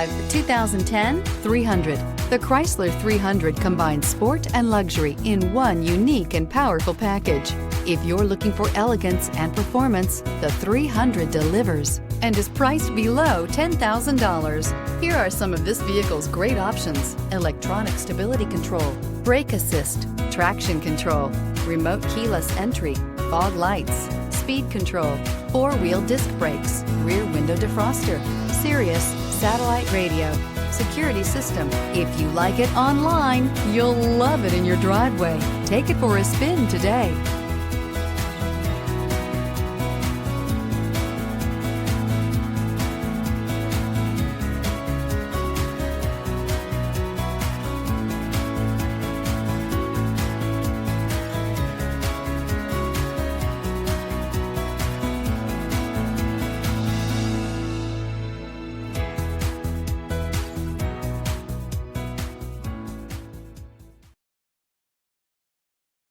drive the 2010 300. The Chrysler 300 combines sport and luxury in one unique and powerful package. If you're looking for elegance and performance, the 300 delivers and is priced below $10,000. Here are some of this vehicle's great options: electronic stability control, brake assist, traction control, remote keyless entry, fog lights, speed control, four-wheel disc brakes, rear window defroster, Sirius satellite radio, security system. If you like it online, you'll love it in your driveway. Take it for a spin today.